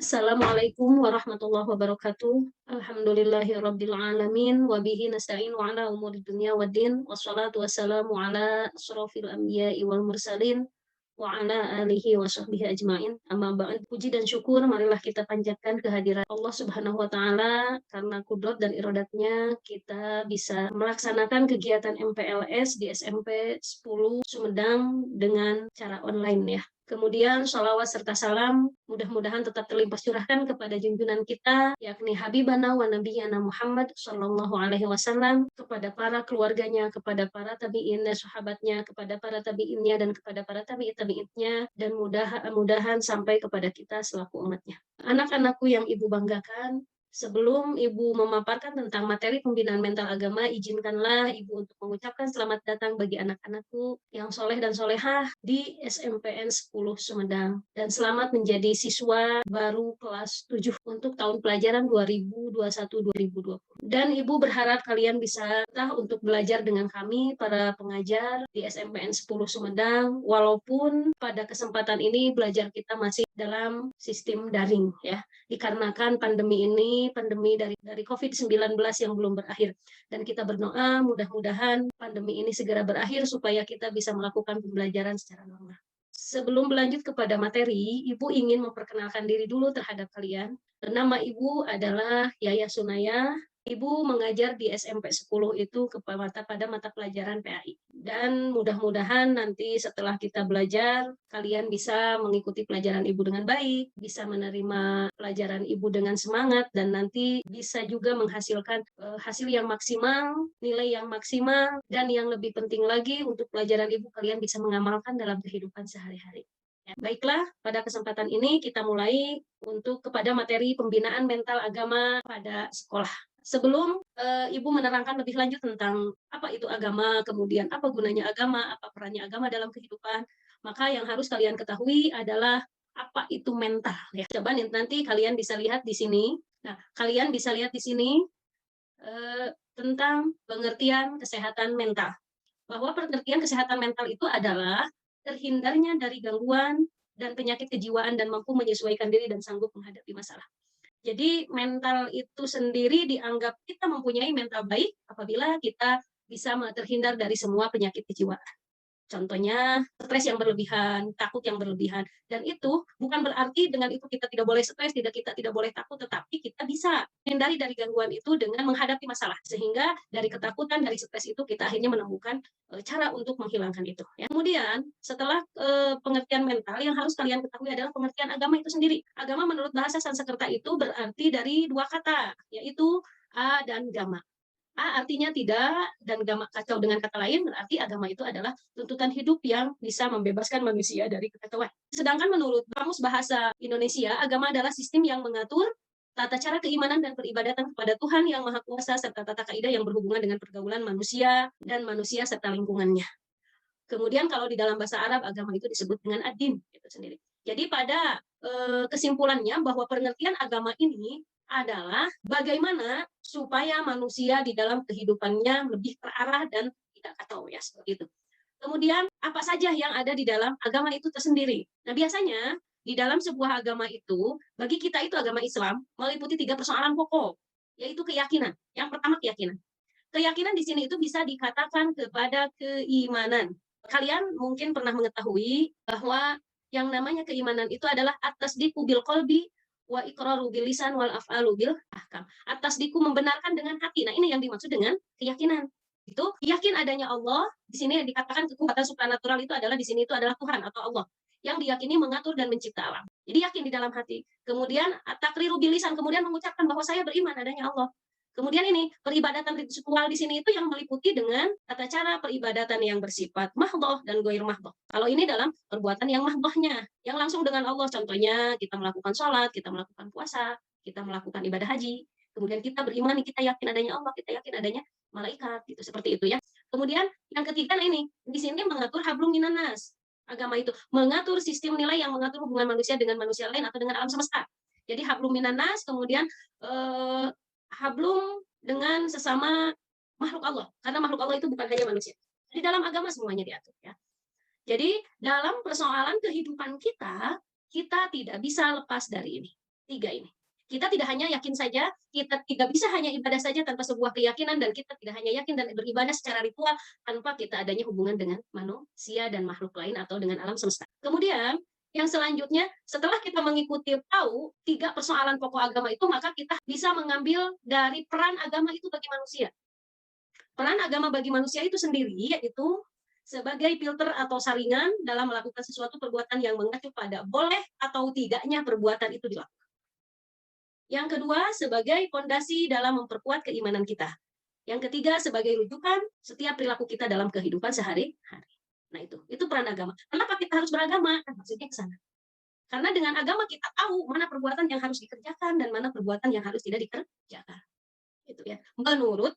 Assalamualaikum warahmatullahi wabarakatuh. Alhamdulillahirabbil alamin wa bihi nasta'inu ala umuri dunya waddin wassalatu wassalamu ala asrofil anbiya'i wal mursalin wa ala alihi wa sahbihi ajmain. Amma ba'd. Puji dan syukur marilah kita panjatkan kehadiran Allah Subhanahu wa taala karena kudrat dan iradatnya kita bisa melaksanakan kegiatan MPLS di SMP 10 Sumedang dengan cara online ya. Kemudian sholawat serta salam mudah-mudahan tetap terlimpah curahkan kepada junjungan kita, yakni Habibana wa Nabiyana Muhammad Sallallahu Alaihi Wasallam, kepada para keluarganya, kepada para tabi'in dan sahabatnya, kepada para tabi'innya dan kepada para tabi'in-tabi'innya, dan mudah-mudahan sampai kepada kita selaku umatnya. Anak-anakku yang ibu banggakan, sebelum Ibu memaparkan tentang materi pembinaan mental agama, izinkanlah Ibu untuk mengucapkan selamat datang bagi anak-anakku yang soleh dan solehah di SMPN 10 Sumedang. Dan selamat menjadi siswa baru kelas 7 untuk tahun pelajaran 2021-2020. Dan Ibu berharap kalian bisa untuk belajar dengan kami, para pengajar di SMPN 10 Sumedang, walaupun pada kesempatan ini belajar kita masih dalam sistem daring ya, dikarenakan pandemi dari COVID-19 yang belum berakhir. Dan kita berdoa mudah-mudahan pandemi ini segera berakhir supaya kita bisa melakukan pembelajaran secara normal. Sebelum berlanjut kepada materi, Ibu ingin memperkenalkan diri dulu terhadap kalian. Nama Ibu adalah Yaya Sunaya. Ibu mengajar di SMP 10 itu pada mata pelajaran PAI. Dan mudah-mudahan nanti setelah kita belajar, kalian bisa mengikuti pelajaran Ibu dengan baik, bisa menerima pelajaran Ibu dengan semangat, dan nanti bisa juga menghasilkan hasil yang maksimal, nilai yang maksimal, dan yang lebih penting lagi untuk pelajaran Ibu kalian bisa mengamalkan dalam kehidupan sehari-hari. Ya, baiklah, pada kesempatan ini kita mulai untuk kepada materi pembinaan mental agama pada sekolah. Sebelum Ibu menerangkan lebih lanjut tentang apa itu agama, kemudian apa gunanya agama, apa perannya agama dalam kehidupan, maka yang harus kalian ketahui adalah apa itu mental. Ya. Coba nanti kalian bisa lihat di sini. Nah, kalian bisa lihat di sini tentang pengertian kesehatan mental. Bahwa pengertian kesehatan mental itu adalah terhindarnya dari gangguan dan penyakit kejiwaan dan mampu menyesuaikan diri dan sanggup menghadapi masalah. Jadi mental itu sendiri dianggap kita mempunyai mental baik apabila kita bisa terhindar dari semua penyakit kejiwaan. Contohnya stres yang berlebihan, takut yang berlebihan. Dan itu bukan berarti dengan itu kita tidak boleh stres, kita tidak boleh takut, tetapi kita bisa hindari dari gangguan itu dengan menghadapi masalah. Sehingga dari ketakutan, dari stres itu kita akhirnya menemukan cara untuk menghilangkan itu. Ya. Kemudian setelah pengertian mental, yang harus kalian ketahui adalah pengertian agama itu sendiri. Agama menurut bahasa Sanskerta itu berarti dari dua kata, yaitu a dan gama. A artinya tidak, dan gama kacau dengan kata lain berarti agama itu adalah tuntutan hidup yang bisa membebaskan manusia dari kekacauan. Sedangkan menurut Kamus Bahasa Indonesia, agama adalah sistem yang mengatur tata cara keimanan dan peribadatan kepada Tuhan yang Maha Kuasa serta tata kaidah yang berhubungan dengan pergaulan manusia dan manusia serta lingkungannya. Kemudian kalau di dalam bahasa Arab, agama itu disebut dengan ad-din itu sendiri. Jadi pada kesimpulannya bahwa pengertian agama ini adalah bagaimana supaya manusia di dalam kehidupannya lebih terarah dan tidak kacau ya seperti itu. Kemudian apa saja yang ada di dalam agama itu tersendiri. Nah biasanya di dalam sebuah agama itu, bagi kita itu agama Islam meliputi 3 persoalan pokok, yaitu keyakinan. Yang pertama keyakinan. Keyakinan di sini itu bisa dikatakan kepada keimanan. Kalian mungkin pernah mengetahui bahwa yang namanya keimanan itu adalah at-tasdiqu bil qalbi wa iqraru bil lisan wal af'alu bil ahkam. At-tasdiqu membenarkan dengan hati. Nah, ini yang dimaksud dengan keyakinan. Itu yakin adanya Allah, di sini dikatakan kekuatan supranatural itu adalah di sini itu adalah Tuhan atau Allah yang diyakini mengatur dan mencipta alam. Jadi yakin di dalam hati. Kemudian at-taqriru bil lisan, kemudian mengucapkan bahwa saya beriman adanya Allah. Kemudian ini, peribadatan ritual di sini itu yang meliputi dengan tata cara peribadatan yang bersifat mahdhah dan ghair mahdhah. Kalau ini dalam perbuatan yang mahdhahnya, yang langsung dengan Allah, contohnya kita melakukan sholat, kita melakukan puasa, kita melakukan ibadah haji, kemudian kita beriman, kita yakin adanya Allah, kita yakin adanya malaikat, gitu seperti itu ya. Kemudian yang ketiga ini, di sini mengatur hablum minanas. Agama itu mengatur sistem nilai yang mengatur hubungan manusia dengan manusia lain atau dengan alam semesta. Jadi hablum minanas, kemudian hablum dengan sesama makhluk Allah. Karena makhluk Allah itu bukan hanya manusia. Di dalam agama semuanya diatur. Ya. Jadi dalam persoalan kehidupan kita, kita tidak bisa lepas dari ini. Tiga ini. Kita tidak hanya yakin saja, kita tidak bisa hanya ibadah saja tanpa sebuah keyakinan, dan kita tidak hanya yakin dan beribadah secara ritual tanpa kita adanya hubungan dengan manusia dan makhluk lain atau dengan alam semesta. Kemudian yang selanjutnya, setelah kita mengikuti tahu tiga persoalan pokok agama itu, maka kita bisa mengambil dari peran agama itu bagi manusia. Peran agama bagi manusia itu sendiri yaitu sebagai filter atau saringan dalam melakukan sesuatu perbuatan yang mengacu pada boleh atau tidaknya perbuatan itu dilakukan. Yang kedua, sebagai fondasi dalam memperkuat keimanan kita. Yang ketiga, sebagai rujukan setiap perilaku kita dalam kehidupan sehari-hari. Nah, itu peran agama. Kenapa kita harus beragama? Nah, maksudnya ke sana. Karena dengan agama kita tahu mana perbuatan yang harus dikerjakan dan mana perbuatan yang harus tidak dikerjakan. Itu ya. Menurut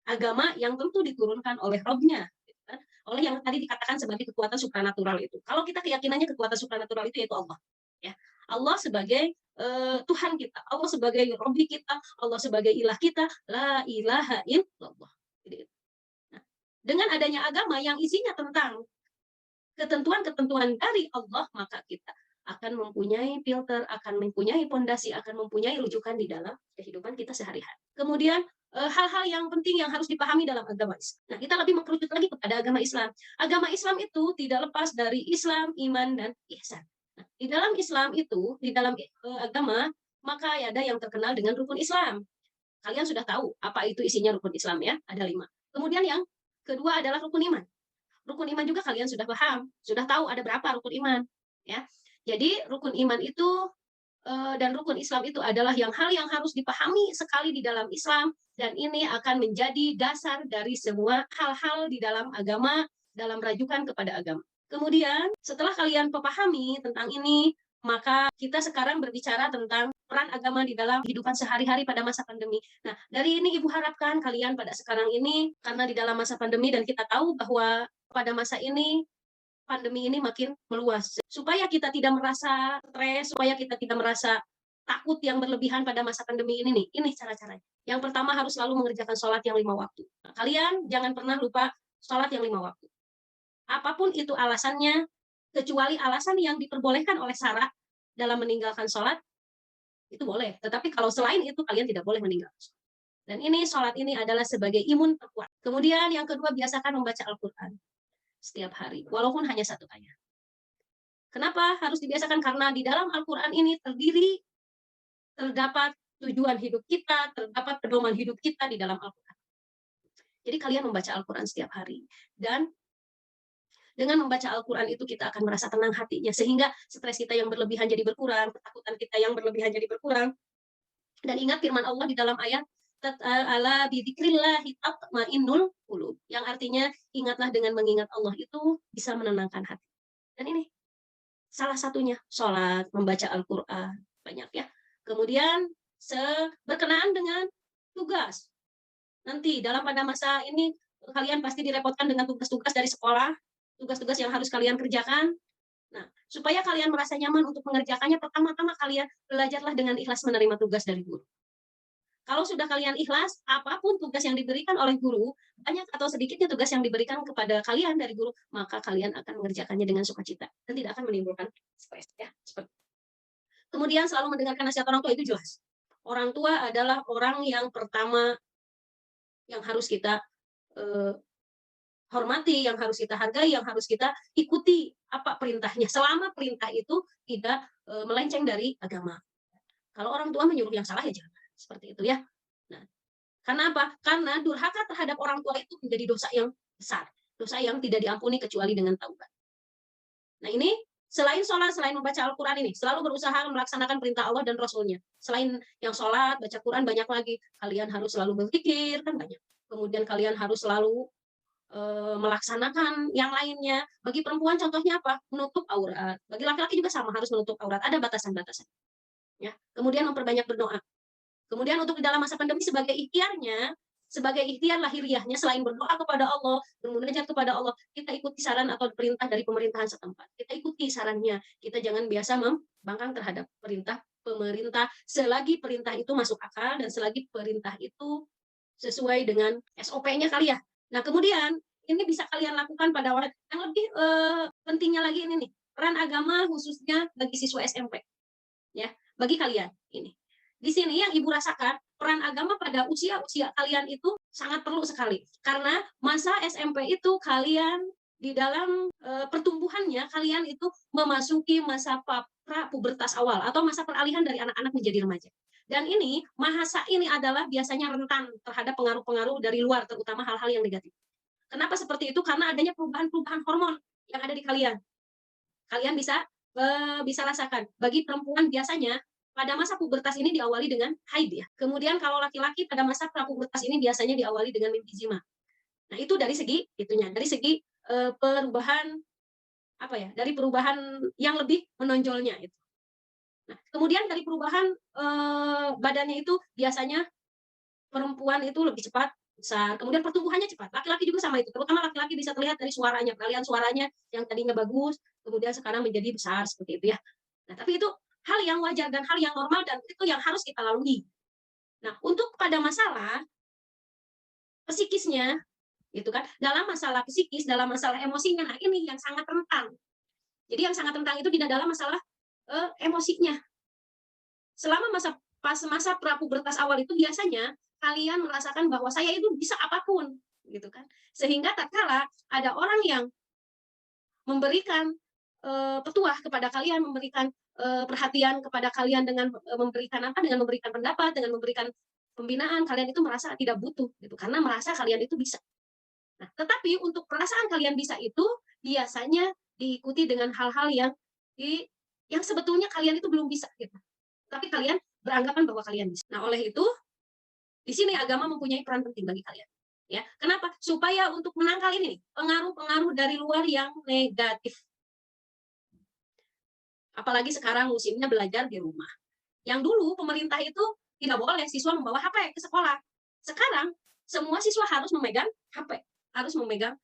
agama yang tentu diturunkan oleh Robnya, gitu kan? Oleh yang tadi dikatakan sebagai kekuatan supranatural itu. Kalau kita keyakinannya kekuatan supranatural itu yaitu Allah. Ya. Allah sebagai Tuhan kita, Allah sebagai Robbi kita, Allah sebagai ilah kita, la ilaha illallah. Nah, dengan adanya agama yang isinya tentang ketentuan-ketentuan dari Allah, maka kita akan mempunyai filter, akan mempunyai fondasi, akan mempunyai rujukan di dalam kehidupan kita sehari-hari. Kemudian hal-hal yang penting yang harus dipahami dalam agama Islam. Nah, kita lebih mengkerucut lagi kepada agama Islam. Agama Islam itu tidak lepas dari Islam, iman, dan ihsan. Nah, di dalam Islam itu, di dalam agama, maka ada yang terkenal dengan rukun Islam. Kalian sudah tahu apa itu isinya rukun Islam ya, ada 5. Kemudian yang kedua adalah rukun iman. Rukun iman juga kalian sudah paham, sudah tahu ada berapa rukun iman. Ya, jadi rukun iman itu dan rukun Islam itu adalah hal yang harus dipahami sekali di dalam Islam, dan ini akan menjadi dasar dari semua hal-hal di dalam agama, dalam rajukan kepada agama. Kemudian setelah kalian memahami tentang ini, maka kita sekarang berbicara tentang peran agama di dalam kehidupan sehari-hari pada masa pandemi. Nah, dari ini Ibu harapkan kalian pada sekarang ini, karena di dalam masa pandemi dan kita tahu bahwa pada masa ini pandemi ini makin meluas. Supaya kita tidak merasa stres, supaya kita tidak merasa takut yang berlebihan pada masa pandemi ini nih. Ini cara-caranya. Yang pertama harus selalu mengerjakan sholat yang 5 waktu. Nah, kalian jangan pernah lupa sholat yang 5 waktu. Apapun itu alasannya, kecuali alasan yang diperbolehkan oleh syara dalam meninggalkan sholat, itu boleh. Tetapi kalau selain itu, kalian tidak boleh meninggalkan sholat. Dan ini sholat ini adalah sebagai imun terkuat. Kemudian yang kedua, biasakan membaca Al-Quran setiap hari, walaupun hanya 1 ayat. Kenapa harus dibiasakan? Karena di dalam Al-Quran ini terdapat tujuan hidup kita, terdapat pedoman hidup kita di dalam Al-Quran. Jadi kalian membaca Al-Quran setiap hari. Dan dengan membaca Al-Quran itu kita akan merasa tenang hatinya, sehingga stres kita yang berlebihan jadi berkurang, ketakutan kita yang berlebihan jadi berkurang. Dan ingat firman Allah di dalam ayat, ala bidzikrillahi tatma'innul qulub, yang artinya ingatlah dengan mengingat Allah itu bisa menenangkan hati. Dan ini salah satunya sholat, membaca Al-Quran, banyak ya. Kemudian berkenaan dengan tugas. Nanti dalam pada masa ini kalian pasti direpotkan dengan tugas-tugas dari sekolah, tugas-tugas yang harus kalian kerjakan. Nah, supaya kalian merasa nyaman untuk mengerjakannya, pertama-tama kalian belajarlah dengan ikhlas menerima tugas dari guru. Kalau sudah kalian ikhlas, apapun tugas yang diberikan oleh guru, banyak atau sedikitnya tugas yang diberikan kepada kalian dari guru, maka kalian akan mengerjakannya dengan sukacita dan tidak akan menimbulkan stres ya. Kemudian selalu mendengarkan nasihat orang tua, itu jelas. Orang tua adalah orang yang pertama yang harus kita hormati, yang harus kita hargai, yang harus kita ikuti apa perintahnya, selama perintah itu tidak melenceng dari agama. Kalau orang tua menyuruh yang salah ya jangan, seperti itu ya. Nah, karena apa? Karena durhaka terhadap orang tua itu menjadi dosa yang besar, dosa yang tidak diampuni kecuali dengan taubat. Nah, ini selain sholat, selain membaca Al-Quran ini, selalu berusaha melaksanakan perintah Allah dan Rasulnya. Selain yang sholat, baca Quran, banyak lagi. Kalian harus selalu berpikir, kan banyak. Kemudian kalian harus selalu melaksanakan yang lainnya. Bagi perempuan contohnya apa? Menutup aurat. Bagi laki-laki juga sama, harus menutup aurat. Ada batasan-batasan. Ya. Kemudian memperbanyak berdoa. Kemudian untuk di dalam masa pandemi sebagai ikhtiar lahiriahnya, selain berdoa kepada Allah, bermunajat kepada Allah, kita ikuti saran atau perintah dari pemerintahan setempat. Kita ikuti sarannya. Kita jangan biasa membangkang terhadap perintah pemerintah selagi perintah itu masuk akal dan selagi perintah itu sesuai dengan SOP-nya kali ya. Nah, kemudian ini bisa kalian lakukan pada orang yang lebih pentingnya lagi ini nih, peran agama khususnya bagi siswa SMP. Ya, bagi kalian ini. Di sini yang Ibu rasakan, peran agama pada usia-usia kalian itu sangat perlu sekali. Karena masa SMP itu kalian di dalam pertumbuhannya, kalian itu memasuki masa pra-pubertas awal atau masa peralihan dari anak-anak menjadi remaja. Dan ini, masa ini adalah biasanya rentan terhadap pengaruh-pengaruh dari luar, terutama hal-hal yang negatif. Kenapa seperti itu? Karena adanya perubahan-perubahan hormon yang ada di kalian. Kalian bisa rasakan. Bagi perempuan biasanya pada masa pubertas ini diawali dengan haid ya. Kemudian kalau laki-laki pada masa prapubertas ini biasanya diawali dengan mimpi jima. Nah, itu dari segi itunya, dari segi perubahan apa ya? Dari perubahan yang lebih menonjolnya itu. Nah, kemudian dari perubahan badannya itu biasanya perempuan itu lebih cepat besar, kemudian pertumbuhannya cepat. Laki-laki juga sama itu, terutama laki-laki bisa terlihat dari suaranya, peralihan suaranya yang tadinya bagus, kemudian sekarang menjadi besar seperti itu ya. Nah, tapi itu hal yang wajar dan hal yang normal dan itu yang harus kita lalui. Nah, untuk pada masalah psikisnya, gitu kan, dalam masalah psikis, dalam masalah emosinya, nah ini yang sangat rentan. Jadi yang sangat rentan itu tidak dalam masalah emosinya. Selama pas masa prapubertas awal itu biasanya kalian merasakan bahwa saya itu bisa apapun, gitu kan. Sehingga tatkala ada orang yang memberikan petuah kepada kalian, memberikan perhatian kepada kalian dengan memberikan apa? Dengan memberikan pendapat, dengan memberikan pembinaan, kalian itu merasa tidak butuh, gitu. Karena merasa kalian itu bisa. Nah, tetapi untuk perasaan kalian bisa itu biasanya diikuti dengan hal-hal yang sebetulnya kalian itu belum bisa, gitu. Tapi kalian beranggapan bahwa kalian bisa. Nah, oleh itu di sini agama mempunyai peran penting bagi kalian. Ya, kenapa? Supaya untuk menangkal ini pengaruh-pengaruh dari luar yang negatif. Apalagi sekarang musimnya belajar di rumah. Yang dulu pemerintah itu tidak boleh siswa membawa HP ke sekolah. Sekarang semua siswa harus memegang HP, harus memegang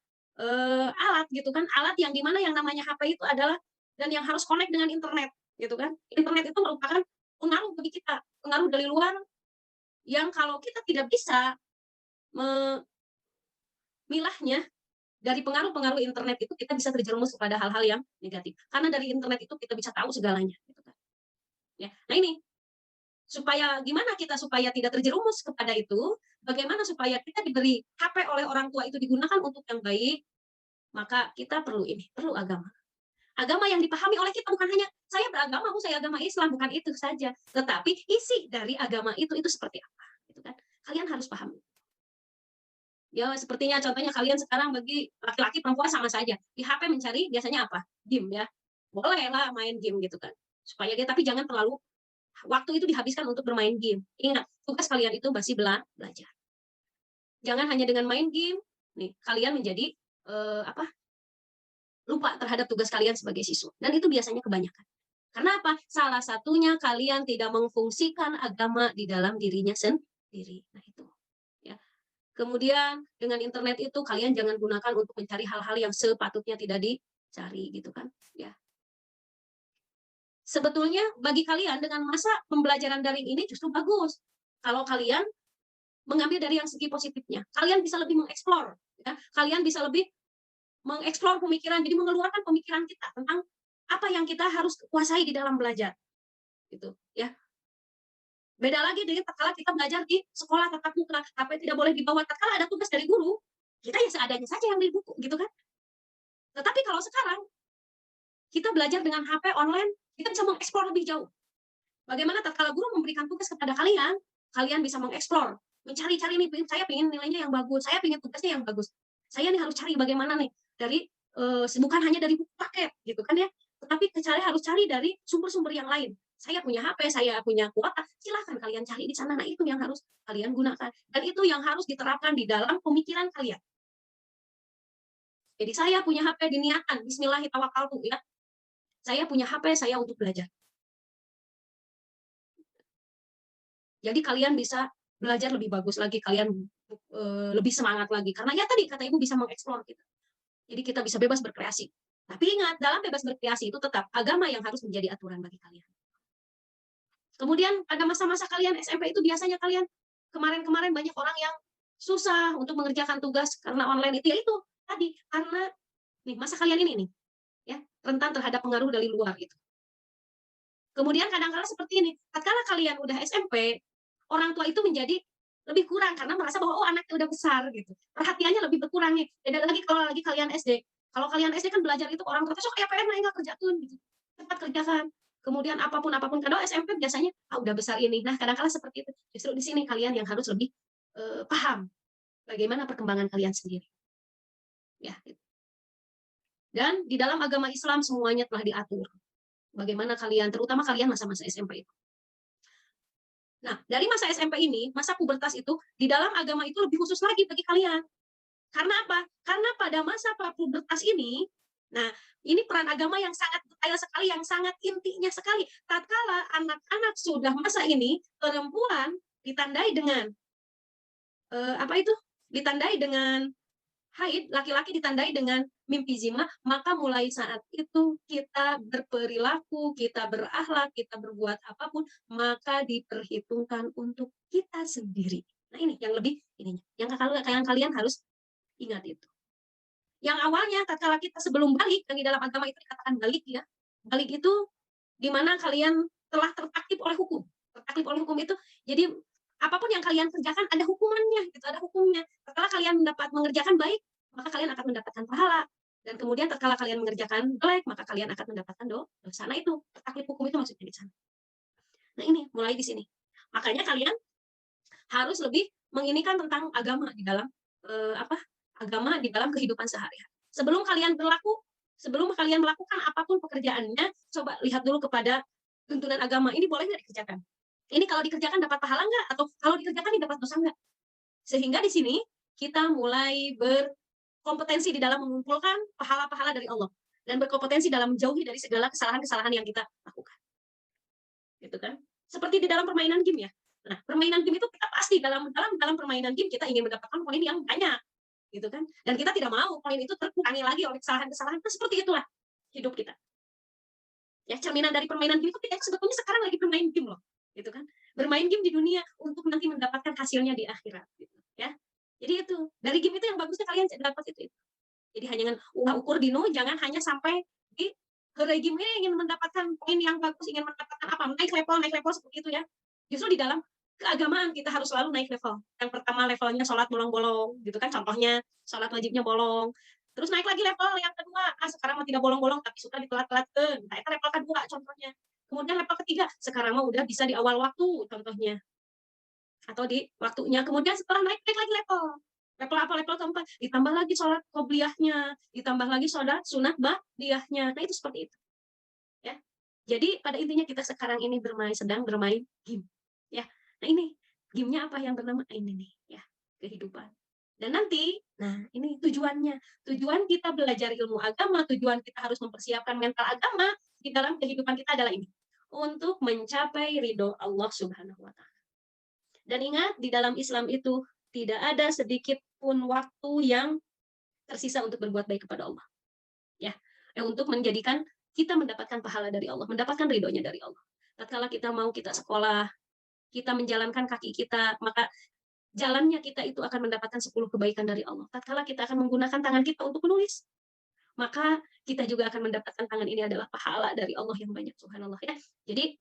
alat gitu kan, alat yang dimana yang namanya HP itu adalah dan yang harus connect dengan internet gitu kan. Internet itu merupakan pengaruh bagi kita, pengaruh dari luar yang kalau kita tidak bisa memilahnya dari pengaruh-pengaruh internet itu kita bisa terjerumus kepada hal-hal yang negatif. Karena dari internet itu kita bisa tahu segalanya. Gitu kan. Ya. Nah ini supaya gimana kita supaya tidak terjerumus kepada itu, bagaimana supaya kita diberi HP oleh orang tua itu digunakan untuk yang baik, maka kita perlu ini, perlu agama. Agama yang dipahami oleh kita bukan hanya saya beragama, saya agama Islam, bukan itu saja, tetapi isi dari agama itu seperti apa, gitu kan? Kalian harus pahami. Ya, sepertinya contohnya kalian sekarang bagi laki-laki perempuan sama saja. Di HP mencari biasanya apa? Game ya. Bolehlah main game gitu kan. Supaya dia tapi jangan terlalu waktu itu dihabiskan untuk bermain game. Ingat, tugas kalian itu masih belajar. Jangan hanya dengan main game, nih kalian menjadi apa? Lupa terhadap tugas kalian sebagai siswa. Dan itu biasanya kebanyakan. Kenapa? Salah satunya kalian tidak mengfungsikan agama di dalam dirinya sendiri. Nah itu. Ya. Kemudian dengan internet itu kalian jangan gunakan untuk mencari hal-hal yang sepatutnya tidak dicari gitu kan. Ya. Sebetulnya bagi kalian dengan masa pembelajaran daring ini justru bagus. Kalau kalian mengambil dari yang segi positifnya, kalian bisa lebih mengeksplor, ya. Kalian bisa lebih mengeksplor pemikiran, jadi mengeluarkan pemikiran kita tentang apa yang kita harus kuasai di dalam belajar, gitu, ya. Beda lagi dengan tatkala kita belajar di sekolah tatap muka, HP tidak boleh dibawa. Tatkala ada tugas dari guru, kita ya seadanya saja yang di buku, gitu kan. Tetapi kalau sekarang kita belajar dengan HP online, kita bisa mengeksplor lebih jauh. Bagaimana tatkala guru memberikan tugas kepada kalian, kalian bisa mengeksplor, mencari-cari nih, saya ingin nilainya yang bagus, saya ingin tugasnya yang bagus. Saya nih harus cari bagaimana nih dari bukan hanya dari buku paket gitu kan ya, tetapi saya harus cari dari sumber-sumber yang lain. Saya punya HP, saya punya kuota, silahkan kalian cari di sana. Nah itu yang harus kalian gunakan dan itu yang harus diterapkan di dalam pemikiran kalian. Jadi saya punya HP diniatkan, Bismillahirrahmanirrahim ya. Saya punya HP saya untuk belajar. Jadi kalian bisa belajar lebih bagus lagi, kalian lebih semangat lagi. Karena ya tadi kata Ibu bisa mengeksplor kita. Jadi kita bisa bebas berkreasi. Tapi ingat, dalam bebas berkreasi itu tetap agama yang harus menjadi aturan bagi kalian. Kemudian pada masa-masa kalian SMP itu biasanya kalian kemarin-kemarin banyak orang yang susah untuk mengerjakan tugas karena online itu ya itu tadi karena nih masa kalian ini nih ya rentan terhadap pengaruh dari luar gitu. Kemudian kadang-kala seperti ini, tatkala kalian udah SMP, orang tua itu menjadi lebih kurang karena merasa bahwa, oh anaknya udah besar gitu. Perhatiannya lebih berkurang nih. Beda lagi kalau lagi kalian SD. Kalau kalian SD kan belajar itu orang tua tuh, "Sok aya PR enggak kerjakeun," gitu. Cepat kerjakan. Kemudian apapun apapun, kalau SMP biasanya, "Ah, udah besar ini." Nah, kadang-kala seperti itu. Justru di sini kalian yang harus lebih, paham bagaimana perkembangan kalian sendiri, ya gitu. Dan di dalam agama Islam semuanya telah diatur. Bagaimana kalian, terutama kalian masa-masa SMP itu. Nah, dari masa SMP ini, masa pubertas itu, di dalam agama itu lebih khusus lagi bagi kalian. Karena apa? Karena pada masa pubertas ini, nah, ini peran agama yang sangat detail sekali, yang sangat intinya sekali. Tatkala anak-anak sudah masa ini, perempuan ditandai dengan, apa itu? Ditandai dengan haid, laki-laki ditandai dengan mimpi zina, maka mulai saat itu kita berperilaku, kita berakhlak, kita berbuat apapun, maka diperhitungkan untuk kita sendiri. Nah ini yang lebih ininya, yang kalian harus ingat itu. Yang awalnya tatkala kita sebelum balik, yang di dalam agama itu dikatakan balik ya, balik itu di mana kalian telah tertaklif oleh hukum. Tertaklif oleh hukum itu, jadi apapun yang kalian kerjakan ada hukumannya, gitu, ada hukumnya. Setelah kalian mengerjakan baik, maka kalian akan mendapatkan pahala. Dan kemudian tatkala kalian mengerjakan jelek, maka kalian akan mendapatkan dosa. Nah itu, tertaklif hukum itu maksudnya di sana. Nah ini, mulai di sini. Makanya kalian harus lebih menginikan tentang agama di dalam, apa, agama di dalam kehidupan sehari-hari. Sebelum kalian melakukan apapun pekerjaannya, coba lihat dulu kepada tuntunan agama, ini boleh nggak dikerjakan? Ini kalau dikerjakan dapat pahala nggak? Atau kalau dikerjakan ini dapat dosa nggak? Sehingga di sini kita mulai berkompetensi di dalam mengumpulkan pahala-pahala dari Allah dan berkompetensi dalam menjauhi dari segala kesalahan-kesalahan yang kita lakukan. Gitu kan? Seperti di dalam permainan game ya. Nah, permainan game itu kita pasti dalam permainan game kita ingin mendapatkan poin yang banyak, gitu kan? Dan kita tidak mau poin itu terkurangi lagi oleh kesalahan-kesalahan. Nah, seperti itulah hidup kita. Ya, cerminan dari permainan game itu kita sebetulnya sekarang lagi bermain game loh, gitu kan? Bermain game di dunia untuk nanti mendapatkan hasilnya di akhirat, gitu ya. Jadi itu, dari game itu yang bagusnya kalian dapat itu. Jadi hanya ulah ukur dino, jangan hanya sampai di game ini ingin mendapatkan poin yang bagus, ingin mendapatkan apa, naik level seperti itu ya. Justru di dalam keagamaan kita harus selalu naik level. Yang pertama levelnya sholat bolong-bolong, gitu kan contohnya, sholat wajibnya bolong. Terus naik lagi level yang kedua, sekarang mah tidak bolong-bolong tapi suka ditelat-telatkeun. Nah, itu level kedua contohnya. Kemudian level ketiga, sekarang mah udah bisa di awal waktu contohnya. Atau di waktunya. Kemudian setelah naik lagi level. Level apa? Level keempat. Ditambah lagi sholat qobliyahnya, ditambah lagi sholat sunat ba'diyahnya. Nah, itu seperti itu. Ya. Jadi pada intinya kita sekarang ini sedang bermain game. Ya. Nah, ini game-nya apa yang bernama ini nih, ya, kehidupan. Dan nanti, nah ini tujuannya. Tujuan kita belajar ilmu agama, tujuan kita harus mempersiapkan mental agama di dalam kehidupan kita adalah ini. Untuk mencapai ridho Allah Subhanahu wa Ta'ala. Dan ingat, di dalam Islam itu tidak ada sedikit pun waktu yang tersisa untuk berbuat baik kepada Allah. Ya, untuk menjadikan kita mendapatkan pahala dari Allah, mendapatkan ridhonya dari Allah. Tatkala kita mau kita sekolah, kita menjalankan kaki kita, maka jalannya kita itu akan mendapatkan 10 kebaikan dari Allah. Tatkala kita akan menggunakan tangan kita untuk menulis, maka kita juga akan mendapatkan tangan ini adalah pahala dari Allah yang banyak, subhanallah ya. Jadi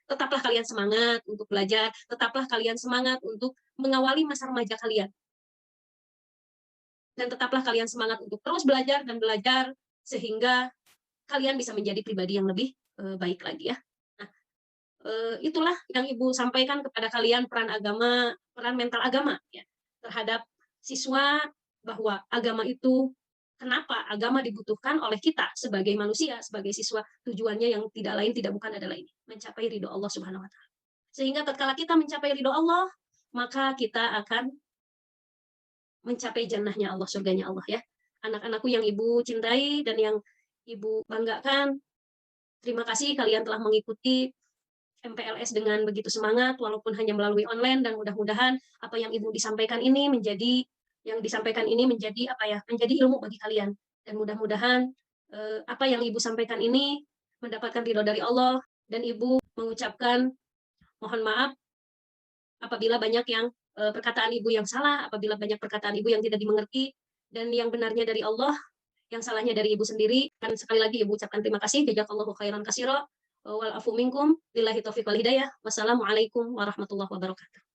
tetaplah kalian semangat untuk belajar, tetaplah kalian semangat untuk mengawali masa remaja kalian. Dan tetaplah kalian semangat untuk terus belajar dan belajar sehingga kalian bisa menjadi pribadi yang lebih baik lagi ya. Nah, itulah yang Ibu sampaikan kepada kalian peran mental agama ya terhadap siswa, bahwa agama itu, kenapa agama dibutuhkan oleh kita sebagai manusia, sebagai siswa, tujuannya yang tidak lain tidak bukan adalah ini, mencapai ridho Allah Subhanahu wa Ta'ala. Sehingga tatkala kita mencapai ridho Allah, maka kita akan mencapai jannahnya Allah, surganya Allah ya. Anak-anakku yang Ibu cintai dan yang Ibu banggakan, terima kasih kalian telah mengikuti MPLS dengan begitu semangat walaupun hanya melalui online, dan mudah-mudahan apa yang Ibu disampaikan ini menjadi apa ya, menjadi ilmu bagi kalian, dan mudah-mudahan apa yang Ibu sampaikan ini mendapatkan ridho dari Allah, dan Ibu mengucapkan mohon maaf apabila banyak yang perkataan Ibu yang salah, apabila banyak perkataan Ibu yang tidak dimengerti, dan yang benarnya dari Allah, yang salahnya dari Ibu sendiri. Dan sekali lagi Ibu ucapkan terima kasih, jazakallahu khairan katsira. wal afu minkum. Billahi taufiq wal hidayah. Wassalamualaikum warahmatullahi wabarakatuh.